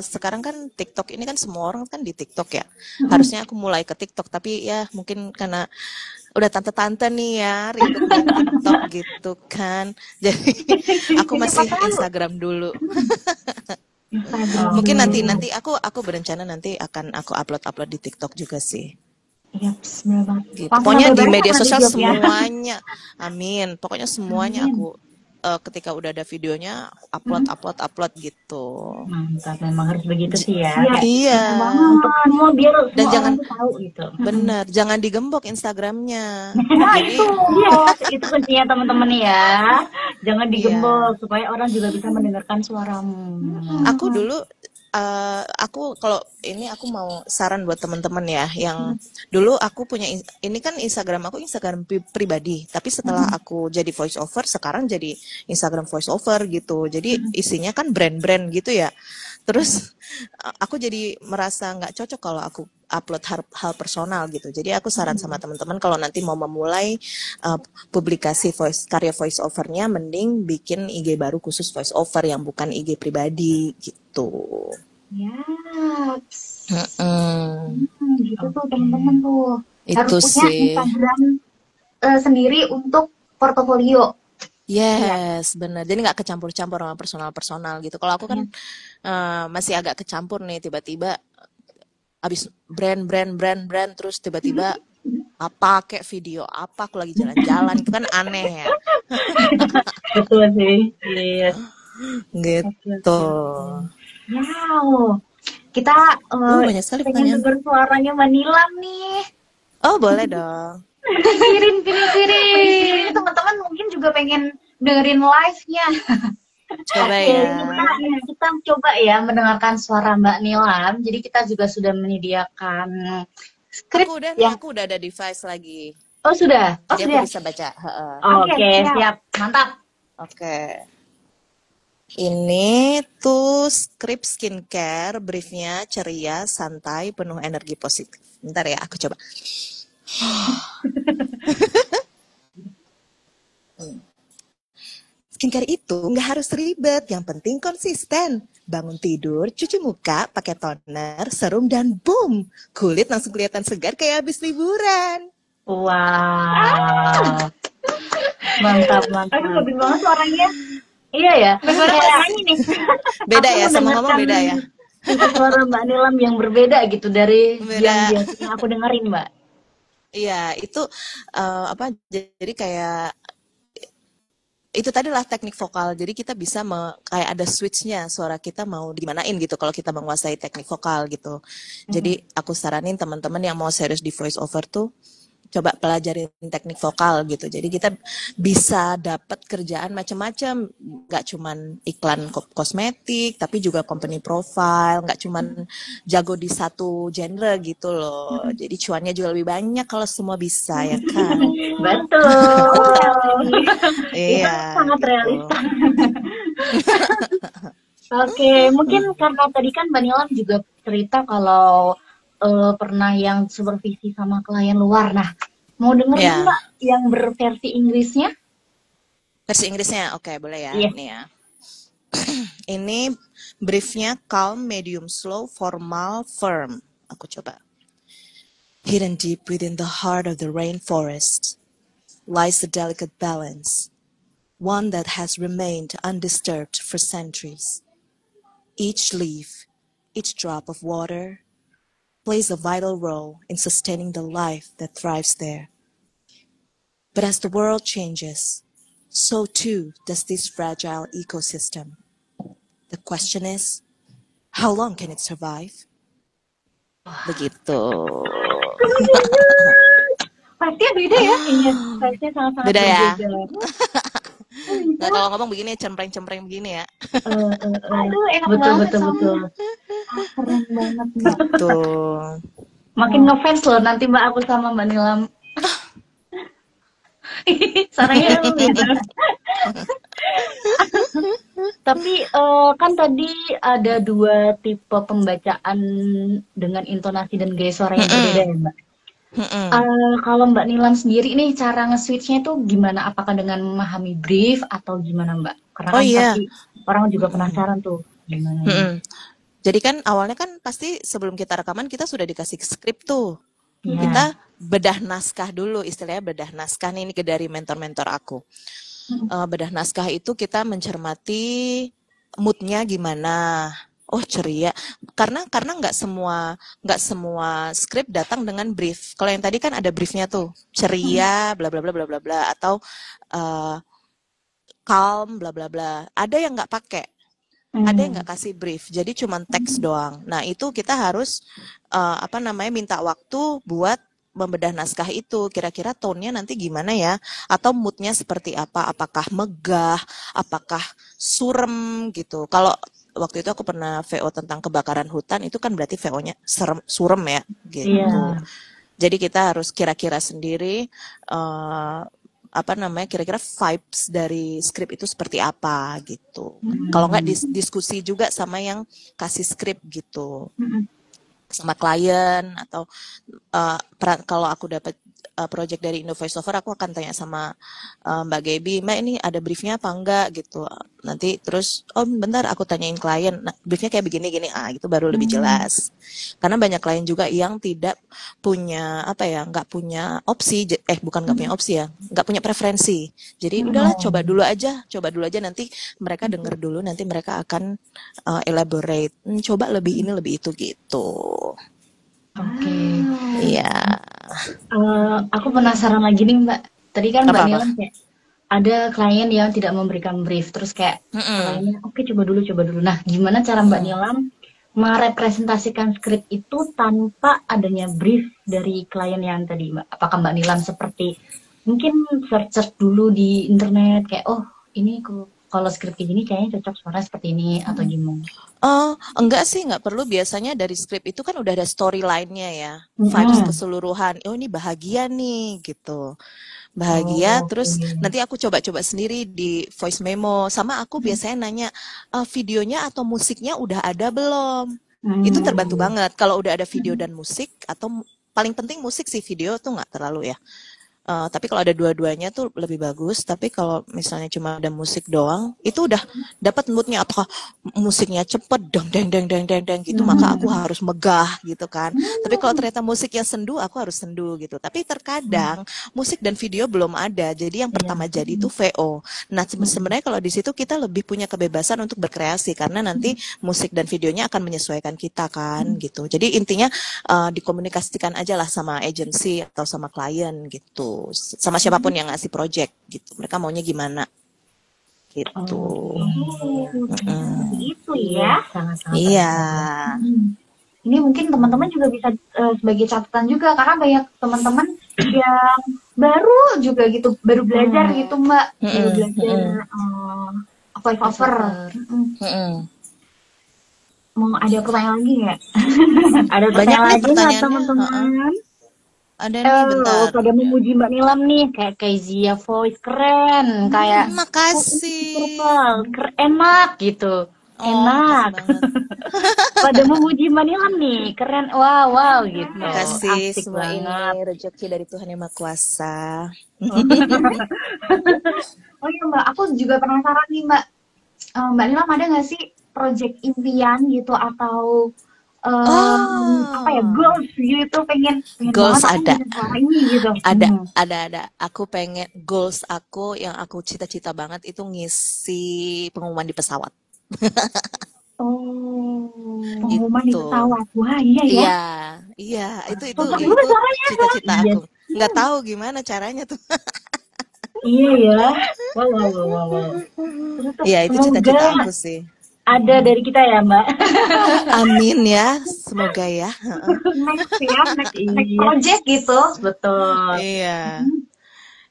sekarang kan TikTok ini kan semua orang kan di TikTok ya. Harusnya aku mulai ke TikTok, tapi ya mungkin karena udah tante-tante nih ya ribet main TikTok gitu kan. Jadi aku masih Instagram dulu. Instagram. Mungkin nanti aku berencana nanti akan aku upload di TikTok juga sih. Iya, bener banget. Gitu. Langsung Pokoknya nambah di banyak media nanti sosial jobnya. semuanya. Amin. Pokoknya semuanya Amin. aku ketika udah ada videonya upload gitu. Mantap, memang harus begitu sih ya. Iya. Untuk semua biar Dan semua jangan orang tuh tahu gitu. bener, jangan digembok Instagramnya. Nah, Jadi itu kuncinya teman-teman ya. Jangan digembok supaya orang juga bisa mendengarkan suaramu. aku dulu aku kalau ini aku mau saran buat teman-teman ya yang dulu aku punya ini kan Instagram aku Instagram pribadi, tapi setelah aku jadi voice over sekarang jadi Instagram voice over gitu. Jadi isinya kan brand-brand gitu ya. Terus aku jadi merasa nggak cocok kalau aku upload hal personal gitu. Jadi aku saran sama teman-teman kalau nanti mau memulai publikasi karya voice overnya, mending bikin IG baru khusus voice over yang bukan IG pribadi gitu. Ya, gitu tuh teman-teman tuh. Itu Harus punya sih. Instagram sendiri untuk portofolio. Yes, benar. Jadi nggak kecampur-campur sama personal-personal gitu. Kalau aku kan masih agak kecampur nih, tiba-tiba abis brand terus tiba-tiba apa kayak video apa aku lagi jalan-jalan itu kan aneh ya. Betul sih. Iya. Gitu. Wow, kita Banyak sekali pengen pertanyaan. denger suaranya Mbak Nilam nih. Oh, boleh dong. Piring. Teman-teman mungkin juga pengen dengerin live-nya. Coba ya. Kita coba ya mendengarkan suara Mbak Nilam. Jadi kita juga sudah menyediakan skrip Aku udah ada device lagi. Oh, sudah. Jadi aku bisa baca. Oke, siap. Mantap. Oke. Ini tuh skrip skincare, briefnya ceria, santai, penuh energi positif. Bentar ya, aku coba. Skincare itu nggak harus ribet, yang penting konsisten. Bangun tidur, cuci muka, pakai toner, serum, dan boom! Kulit langsung kelihatan segar kayak habis liburan. Wow. Mantap. Aduh, bagus banget suaranya. Iya ya. Kayak nyanyi nih. Beda ya, sama ngomong beda ya. Suara Mbak Nilam yang berbeda gitu dari yang biasanya aku dengerin, Mbak. Iya, itu jadi kayak itu tadi lah teknik vokal. Jadi kita bisa kayak ada switchnya, suara kita mau dimanain gitu kalau kita menguasai teknik vokal gitu. Jadi aku saranin teman-teman yang mau serius di voice over tuh coba pelajarin teknik vokal gitu. Jadi kita bisa dapat kerjaan macam-macam, nggak cuman iklan kosmetik, tapi juga company profile, nggak cuman jago di satu genre gitu loh. Jadi cuannya juga lebih banyak kalau semua bisa ya kan. Betul. Iya. Itu sangat realistis. Oke, mungkin karena tadi kan Mbak Nilam juga cerita kalau pernah yang supervisi sama klien luar. Nah, mau dengerin Mbak yang berversi Inggrisnya? Versi Inggrisnya, oke, boleh ya. Iya. Ini ya. Ini briefnya calm, medium, slow, formal, firm. Aku coba. Hidden deep within the heart of the rainforest lies a delicate balance, one that has remained undisturbed for centuries. Each leaf, each drop of water, plays a vital role in sustaining the life that thrives there. But as the world changes, so too does this fragile ecosystem. The question is, how long can it survive? Begitu. Pastinya beda ya? Iya, pastinya sangat-sangat Beda ya? Nah, kalau ngomong begini, cempreng-cempreng begini ya. Aduh, enak betul, banget. Betul. Keren banget, Mbak. Betul. Makin ngefans loh nanti Mbak aku sama Mbak Nilam. Sarangnya beda. Tapi kan tadi ada 2 tipe pembacaan dengan intonasi dan gaya suara yang berbeda ya Mbak. Mm-mm. Kalau Mbak Nilam sendiri nih cara nge-switch-nya itu gimana? Apakah dengan memahami brief atau gimana Mbak? Karena Oh kan iya. pasti orang juga Mm-mm. penasaran tuh gimana ini. Mm-mm. Jadi kan awalnya kan pasti sebelum kita rekaman kita sudah dikasih skrip tuh. Ya. Kita bedah naskah dulu, istilahnya bedah naskah nih, ini dari mentor-mentor aku. Bedah naskah itu kita mencermati moodnya gimana. Oh ceria, karena nggak semua skrip datang dengan brief. Kalau yang tadi kan ada briefnya tuh, ceria, bla bla bla bla bla bla, atau uh, calm, bla bla bla. Ada yang nggak pakai, ada yang nggak kasih brief, jadi cuma teks doang. Nah itu kita harus minta waktu buat membedah naskah itu. Kira-kira tone-nya nanti gimana ya? Atau mood-nya seperti apa? Apakah megah? Apakah surem gitu? Kalau waktu itu aku pernah VO tentang kebakaran hutan, itu kan berarti VO-nya surem ya gitu. Iya. Jadi kita harus kira-kira sendiri kira-kira vibes dari skrip itu seperti apa gitu. Kalau nggak diskusi juga sama yang kasih skrip gitu, sama klien atau kalau aku dapat project dari Indo Voice Over, aku akan tanya sama Mbak Gaby, Mbak ini ada briefnya apa enggak gitu. Nanti terus, oh bentar aku tanyain klien, nah, briefnya kayak begini-gini, gitu baru lebih jelas. Karena banyak klien juga yang tidak punya nggak punya opsi, nggak punya opsi ya, nggak punya preferensi. Jadi udahlah coba dulu aja nanti mereka denger dulu, nanti mereka akan elaborate, coba lebih ini lebih itu gitu. Oke. Iya. Aku penasaran lagi nih Mbak. Tadi kan Mbak Apa-apa? Nilam kayak ada klien yang tidak memberikan brief, terus kayak kliennya oke coba dulu. Nah, gimana cara Mbak Nilam merepresentasikan skrip itu tanpa adanya brief dari klien yang tadi Mbak? Apakah Mbak Nilam seperti mungkin search dulu di internet kayak oh ini kalau skrip kayak gini kayaknya cocok suara seperti ini atau gimana? Enggak sih, nggak perlu. Biasanya dari skrip itu kan udah ada storyline-nya ya, vibes keseluruhan. Oh ini bahagia nih gitu, bahagia. Terus nanti aku coba-coba sendiri di voice memo. Sama aku biasanya nanya, videonya atau musiknya udah ada belum? Itu terbantu banget kalau udah ada video dan musik, atau paling penting musik sih, video tuh nggak terlalu ya. Tapi kalau ada dua-duanya tuh lebih bagus. Tapi kalau misalnya cuma ada musik doang, itu udah dapat moodnya. Apakah musiknya cepet, deng gitu, maka aku harus megah gitu kan. Tapi kalau ternyata musiknya sendu, aku harus sendu gitu. Tapi terkadang musik dan video belum ada, jadi yang pertama jadi itu VO. Nah sebenarnya kalau di situ kita lebih punya kebebasan untuk berkreasi, karena nanti musik dan videonya akan menyesuaikan kita kan gitu. Jadi intinya dikomunikasikan aja lah sama agency atau sama klien gitu, sama siapapun yang ngasih project gitu, mereka maunya gimana gitu. Itu ya. Sangat-sangat. Iya. Ini mungkin teman-teman juga bisa sebagai catatan juga, karena banyak teman-teman yang baru juga gitu, baru belajar gitu Mbak, baru belajar voice over. Mau ada pertanyaan lagi nggak? Ada Banyak nih pertanyaan lagi nggak pertanyaannya. teman-teman? Ada nih, bentar. Pada memuji Mbak Nilam nih, kayak Zia Voice keren, kayak makasih. Enak gitu. Enak. Pada memuji Mbak Nilam nih, keren, wow gitu. Makasih, asik semua banget. ini rezeki dari Tuhan Yang Maha Kuasa. Oh iya Mbak, aku juga penasaran nih Mbak. Mbak Nilam ada nggak sih project impian gitu atau goals gitu, pengen goals banget ada ini gitu. ada aku pengen, goals aku yang aku cita-cita banget itu ngisi pengumuman di pesawat. Pengumuman di pesawat. Wah, iya ya. Iya, itu cita-cita aku. Nggak tahu gimana caranya tuh. Iya ya. Wow. Iya, itu cita-cita aku sih. Ada dari kita ya Mbak. Amin ya, semoga ya. Next project gitu, betul. Iya.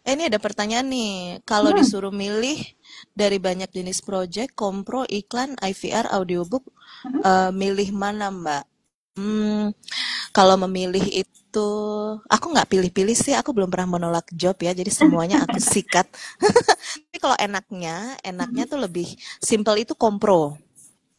Ini ada pertanyaan nih, kalau disuruh milih dari banyak jenis project, kompro, iklan, IVR, audiobook, milih mana Mbak? Kalau memilih itu, aku nggak pilih-pilih sih, aku belum pernah menolak job ya, jadi semuanya aku sikat. Tapi kalau enaknya tuh lebih simple, itu kompro.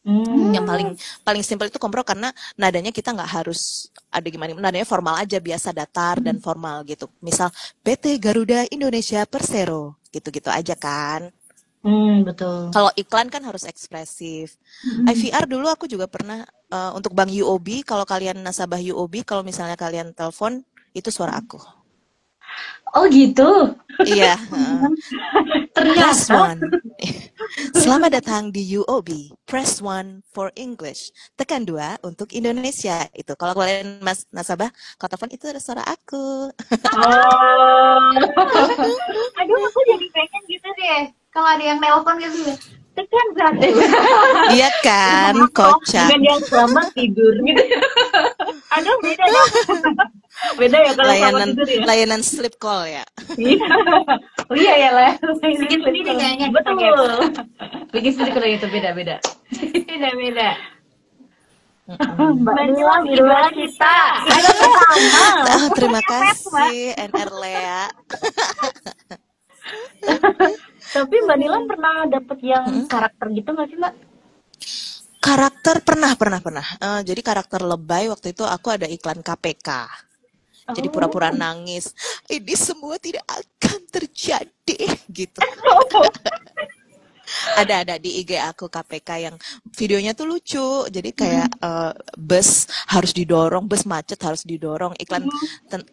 Yang paling simpel itu kompro karena nadanya kita nggak harus ada gimana, nadanya formal aja, biasa datar dan formal gitu. Misal PT Garuda Indonesia Persero, gitu-gitu aja kan. Betul. Kalau iklan kan harus ekspresif. IVR dulu aku juga pernah untuk Bank UOB, kalau kalian nasabah UOB, kalau misalnya kalian telepon, itu suara aku. Oh gitu. Iya. Press Ternyata. 1. Selamat datang di UOB. Press 1 for English. Tekan 2 untuk Indonesia. Itu kalau kalian nasabah, kalau telepon itu ada suara aku. Aduh, aku jadi pengen gitu deh. Kalau ada yang nelpon gitu, tekan satu. Iya kan, kocak. Dengan yang selamat tidur gitu. Aduh, beda dong. Beda ya kalau selamat tidur ya. Layanan sleep call ya. Oh iya ya lah. Bikin sendiri kayaknya. Betul. Bikin sendiri kalau itu beda-beda. Beda-beda. Mbak Nila idola kita. Terima kasih NR Lea. Tapi Mbak Nila pernah dapet yang karakter gitu nggak sih Mbak? Karakter pernah. Jadi karakter lebay waktu itu aku ada iklan KPK. Jadi pura-pura nangis. Ini semua tidak akan terjadi gitu. Ada di IG aku KPK yang videonya tuh lucu. Jadi kayak bus harus didorong, bus macet harus didorong.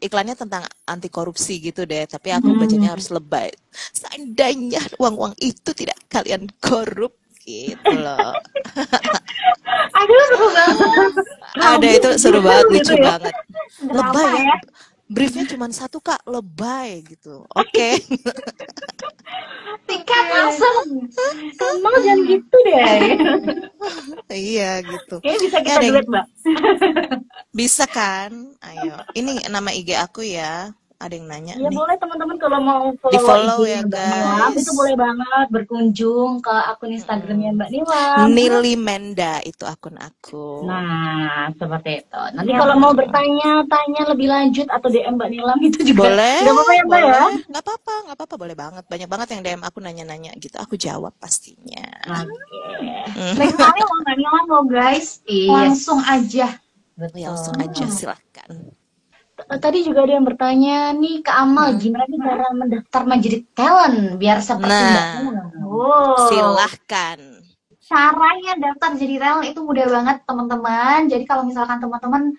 Iklannya tentang anti korupsi gitu deh. Tapi aku bacanya harus lebay. Seandainya uang-uang itu tidak kalian korup gitu loh. Aduh, seru banget. Ada itu seru banget, lucu ya? banget. Lebay ya. Briefnya cuma satu Kak, lebay gitu. Oke. Tingkat langsung. Kamu jangan gitu deh. Iya gitu. Kayaknya bisa kita Ya, duet Mbak. bisa kan? Ayo. Ini nama IG aku ya. Ada yang nanya Ya nih. boleh teman-teman kalau mau Di follow follow IG ya Mbak Nila, guys. itu boleh banget berkunjung ke akun Instagramnya Mbak Nila. Nili Menda itu akun aku. Nah, seperti itu. Nanti kalau mau bertanya-tanya lebih lanjut atau DM Mbak Nilam itu juga Boleh. nggak apa-apa ya Mbak ya? Nggak apa-apa, boleh banget. Banyak banget yang DM aku nanya-nanya gitu. Aku jawab pastinya. Next kali mau Mbak Nila mau guys, langsung aja. Ya, langsung aja silahkan. Tadi juga ada yang bertanya nih Kak Amal, gimana nih cara mendaftar menjadi talent biar seperti Mbak Nila? Silahkan. Caranya daftar jadi talent itu mudah banget teman-teman. Jadi kalau misalkan teman-teman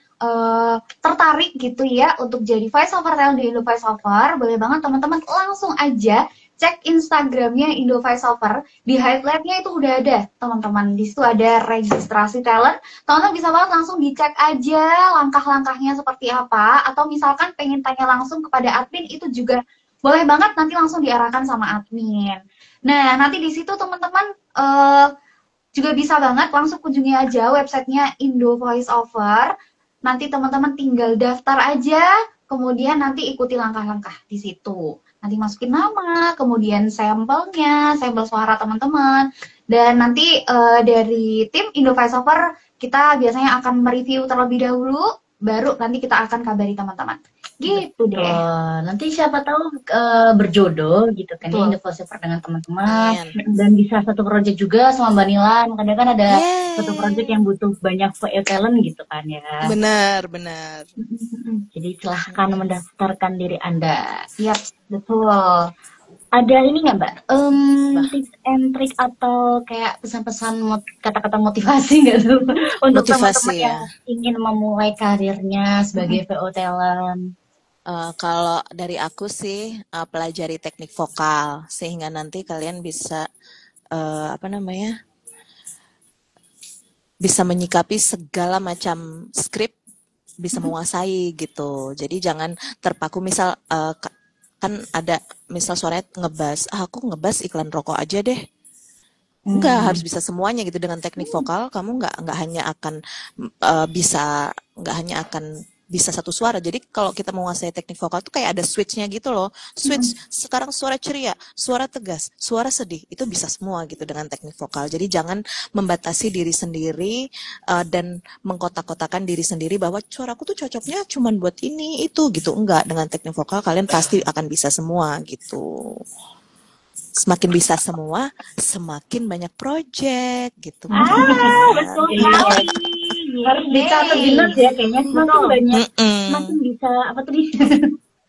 tertarik gitu ya untuk jadi voice over talent di Indo Voice Over, boleh banget teman-teman langsung aja cek Instagramnya Indo Voice Over. Di highlightnya itu udah ada teman-teman. Di situ ada registrasi talent. Teman-teman bisa banget langsung dicek aja langkah-langkahnya seperti apa. Atau misalkan pengen tanya langsung kepada admin itu juga boleh banget, nanti langsung diarahkan sama admin. Nah nanti di situ teman-teman juga bisa banget langsung kunjungi aja websitenya Indo Voice Over. Nanti teman-teman tinggal daftar aja, kemudian nanti ikuti langkah-langkah di situ. Nanti masukin nama, kemudian sampelnya, sampel suara teman-teman. Dan nanti dari tim Indo Voice Over kita biasanya akan mereview terlebih dahulu, baru nanti kita akan kabari teman-teman. Gitu deh. Nanti siapa tahu berjodoh gitu kan ya Indo Voice Over dengan teman-teman, dan bisa satu project juga sama Mbak Nila. Kadang kan ada satu project yang butuh banyak VO talent gitu kan ya. Benar. Jadi silahkan mendaftarkan diri Anda. Siap, betul. Ada ini nggak Mbak? Tips and trick atau kayak pesan-pesan kata-kata motivasi nggak tuh untuk teman-teman yang ingin memulai karirnya sebagai VO talent? Kalau dari aku sih pelajari teknik vokal sehingga nanti kalian bisa bisa menyikapi segala macam skrip, bisa menguasai gitu. Jadi jangan terpaku misal kan ada misal suaranya ngebas, aku ngebas iklan rokok aja deh. Enggak harus bisa semuanya gitu. Dengan teknik vokal kamu nggak hanya akan bisa satu suara. Jadi kalau kita menguasai teknik vokal tuh kayak ada switch-nya gitu loh. Switch sekarang suara ceria, suara tegas, suara sedih, itu bisa semua gitu dengan teknik vokal. Jadi jangan membatasi diri sendiri dan mengkotak-kotakan diri sendiri bahwa suaraku tuh cocoknya cuman buat ini itu gitu. Enggak, dengan teknik vokal kalian pasti akan bisa semua gitu. semakin bisa semua, semakin banyak project gitu. Betul sekali. Harus dicatat di notes ya kayaknya. Semakin banyak, semakin bisa apa tadi?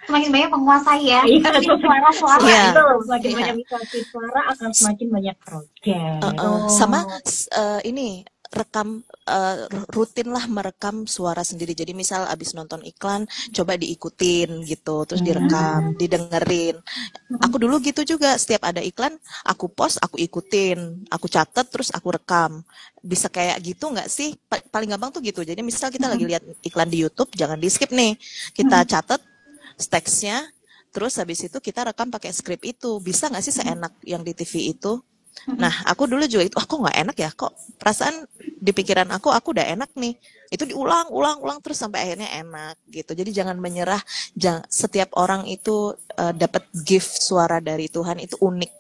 Semakin banyak penguasai ya. Iya, Suara-suara. Iya. Betul. Semakin banyak bisa suara akan semakin banyak project. Sama ini rekam rutinlah merekam suara sendiri. Jadi misal abis nonton iklan, coba diikutin gitu, terus direkam, didengerin. Aku dulu gitu juga, setiap ada iklan, aku post, aku ikutin, aku catat, terus aku rekam. Bisa kayak gitu nggak sih? Paling gampang tuh gitu. Jadi misal kita lagi lihat iklan di YouTube, jangan di skip nih. Kita catat teksnya, terus habis itu kita rekam pakai skrip itu. Bisa nggak sih seenak yang di TV itu? Nah, aku dulu juga itu, kok nggak enak ya? Kok perasaan di pikiran aku udah enak nih. Itu diulang terus sampai akhirnya enak gitu. Jadi jangan menyerah. Setiap orang itu dapat gift suara dari Tuhan itu unik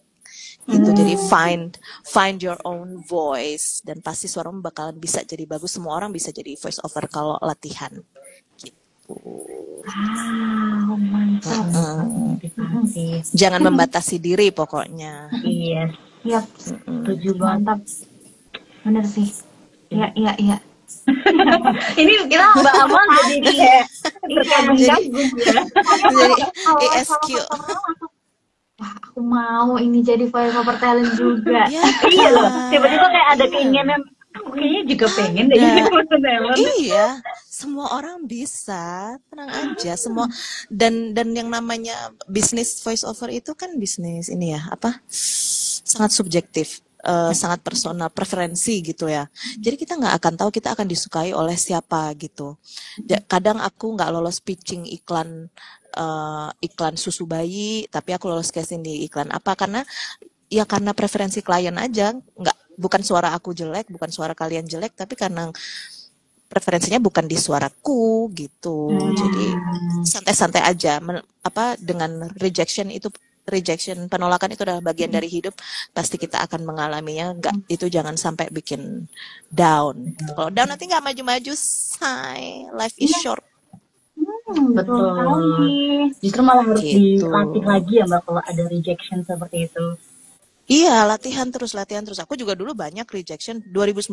gitu. Jadi find your own voice dan pasti suaramu bakalan bisa jadi bagus. Semua orang bisa jadi voice over kalau latihan. Mantap. Jangan membatasi diri pokoknya. Iya. Iya, Setuju banget. mantap. Bener sih. Iya. Ini kita Mbak Amal jadi kayak bergabung ya. Jadi Kalau ESQ. wah, aku mau ini jadi voice over talent juga. Ya, Iya loh. Tiba-tiba kayak ada keinginan. Aku kayaknya juga pengen deh jadi talent. Iya, semua orang bisa, tenang aja. Semua dan yang namanya bisnis voice over itu kan bisnis ini ya, sangat subjektif, sangat personal, preferensi gitu ya. Jadi kita nggak akan tahu kita akan disukai oleh siapa gitu. Kadang aku nggak lolos pitching iklan susu bayi, tapi aku lolos casting di iklan apa karena preferensi klien aja, bukan suara aku jelek, bukan suara kalian jelek, tapi karena preferensinya bukan di suaraku gitu. Jadi santai-santai aja. Dengan rejection, penolakan itu adalah bagian dari hidup. Pasti kita akan mengalaminya. Itu jangan sampai bikin down. Kalau down nanti nggak maju-maju, say. Life is short. Betul. Justru malah harus dilatih lagi ya Mbak kalau ada rejection seperti itu. Iya, latihan terus. Aku juga dulu banyak rejection. 2019,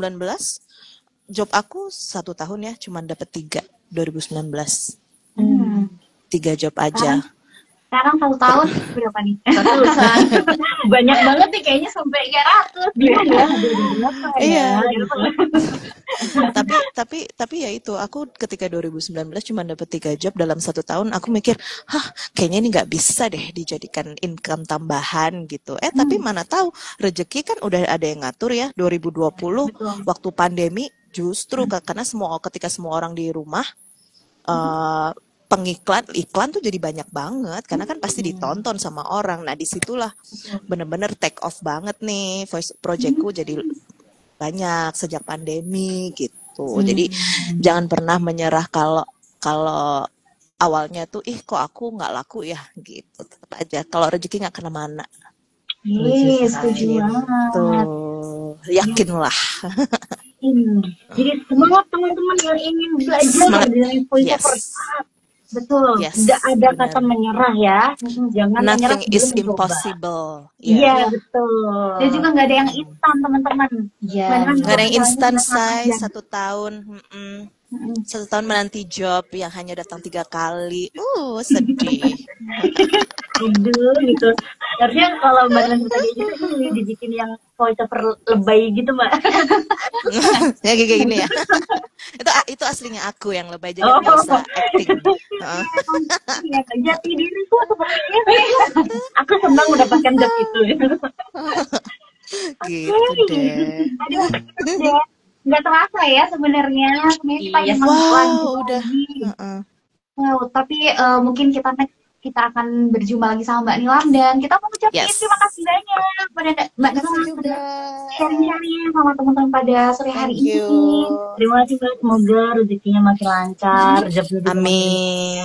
job aku 1 tahun ya, cuma dapat 3. 2019. 3 job aja. Sekarang 1 tahun berapa nih? Banyak banget nih kayaknya sampai 300. Iya. Tapi ya itu, aku ketika 2019 cuma dapat 3 job dalam 1 tahun, aku mikir, kayaknya ini nggak bisa deh dijadikan income tambahan gitu. Tapi mana tahu rezeki kan udah ada yang ngatur ya. 2020 waktu pandemi justru karena ketika semua orang di rumah, iklan tuh jadi banyak banget karena kan pasti ditonton sama orang. Nah disitulah bener-bener take off banget nih voice projectku jadi banyak sejak pandemi gitu. Jadi jangan pernah menyerah kalau awalnya tuh kok aku nggak laku ya gitu. Tetap aja kalau rezeki nggak kemana-mana. Setuju banget. Yakinlah. Jadi semangat teman-teman yang ingin belajar dari voice over. Betul, tidak ada kata menyerah ya. Jangan menyerah. Nothing is impossible. Iya, betul. Dan juga nggak ada yang instan teman-teman. Iya. Nggak ada yang instan, say. 1 tahun. 1 tahun menanti job yang hanya datang 3 kali. Sedih. Aduh, gitu. Harusnya kalau Mbak Trans tadi gitu dibikin yang voice over lebay gitu, Mbak. Ya kayak gini ya. Itu aslinya aku yang lebay, jadi nggak usah acting. Iya, jati diriku sepertinya. Aku senang mendapatkan job itu. Gitu deh. Aduh, nggak terasa ya sebenarnya. Sebenarnya kita udah. Wow, tapi mungkin kita akan berjumpa lagi sama Mbak Nilam dan kita mau ucapin terima kasih banyak pada Mbak Nilam sudah sharing-sharing sama teman-teman pada sore hari ini. Terima kasih Mbak, semoga rezekinya makin lancar, Amin.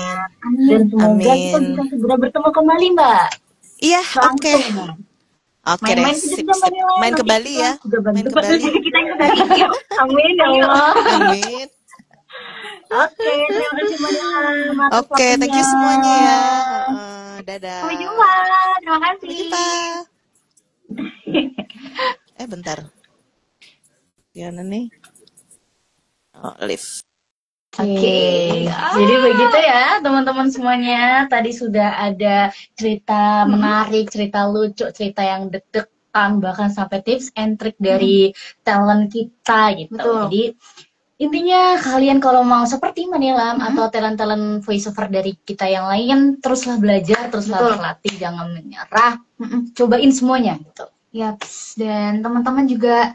Dan semoga kita bisa segera bertemu kembali Mbak. Iya, oke. Oke deh, sip. Main ke Bali ya. Main ke Bali. Kita yang ke Bali. Amin ya Allah. Amin. Oke, terima kasih banyak. Oke, thank you semuanya ya. Dadah. Sampai jumpa. Terima kasih. Sampai jumpa. Bentar. Gimana nih? Oh, live. Oke, jadi begitu ya teman-teman semuanya. Tadi sudah ada cerita menarik, cerita lucu, cerita yang deg-degan, bahkan sampai tips and trick dari talent kita gitu. Betul. Jadi intinya kalian kalau mau seperti Manilam atau talent-talent voiceover dari kita yang lain, teruslah belajar, teruslah berlatih, jangan menyerah, cobain semuanya gitu. Yaps, dan teman-teman juga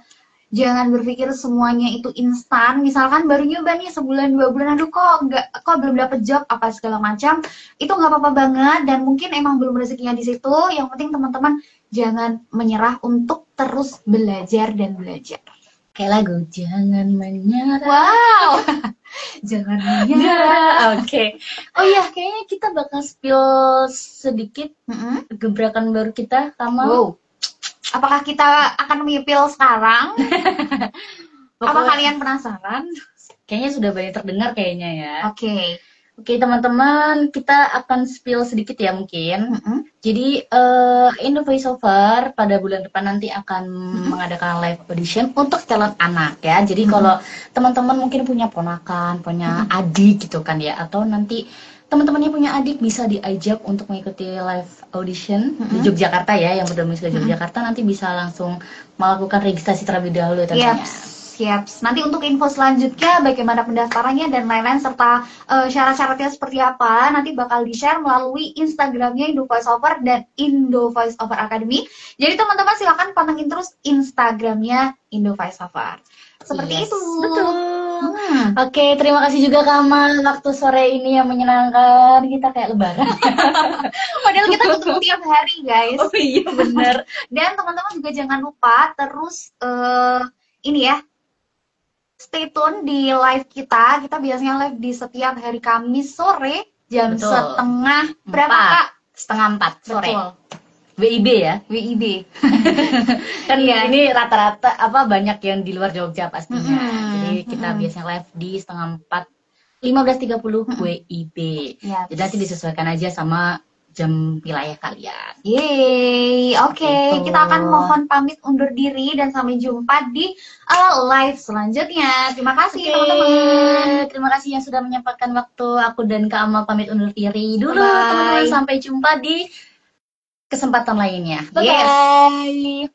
jangan berpikir semuanya itu instan. Misalkan baru nyoba nih sebulan 2 bulan, aduh kok belum dapet job apa segala macam, itu nggak apa-apa banget, dan mungkin emang belum rezekinya di situ. Yang penting teman-teman jangan menyerah untuk terus belajar dan belajar. Kayak lagu jangan menyerah. Wow. Jangan menyerah. Oke. Oh iya, kayaknya kita bakal spill sedikit gebrakan baru kita, Kamal. Wow. Apakah kita akan menyepil sekarang? Apa kalian penasaran? Kayaknya sudah banyak terdengar kayaknya ya. Oke, teman-teman, kita akan spill sedikit ya mungkin. Jadi Indo Voiceover pada bulan depan nanti akan mengadakan live audition untuk talent anak ya. Jadi kalau teman-teman mungkin punya ponakan, punya adik gitu kan ya, atau nanti teman-temannya punya adik bisa diajak untuk mengikuti live audition di Yogyakarta ya, yang berdomisili di Yogyakarta, nanti bisa langsung melakukan registrasi terlebih dahulu tentunya. Siap. Nanti untuk info selanjutnya bagaimana pendaftarannya dan lain-lain serta syarat-syaratnya seperti apa nanti bakal di-share melalui Instagramnya Indo Voiceover dan Indo Voiceover Academy. Jadi teman-teman silakan pantengin terus Instagramnya Indo Voiceover. Seperti itu. Betul. Oke, terima kasih juga Kamal waktu sore ini yang menyenangkan. Kita kayak lebaran. Padahal kita ketemu tiap hari, guys. Oh iya bener. Dan teman-teman juga jangan lupa terus ini ya, stay tune di live kita. Kita biasanya live di setiap hari Kamis sore jam setengah berapa Kak? Setengah 4 sore. Betul. WIB ya? WIB. Kan ya ini rata-rata banyak yang di luar Jogja pastinya. Jadi kita biasanya live di setengah 4, 15.30 WIB. Jadi nanti disesuaikan aja sama jam wilayah kalian. Yeay, oke. Kita akan mohon pamit undur diri dan sampai jumpa di live selanjutnya. Terima kasih teman-teman. Terima kasih yang sudah menyempatkan waktu. Aku dan Kak Amal pamit undur diri dulu teman-teman. Sampai jumpa di kesempatan lainnya. Bye.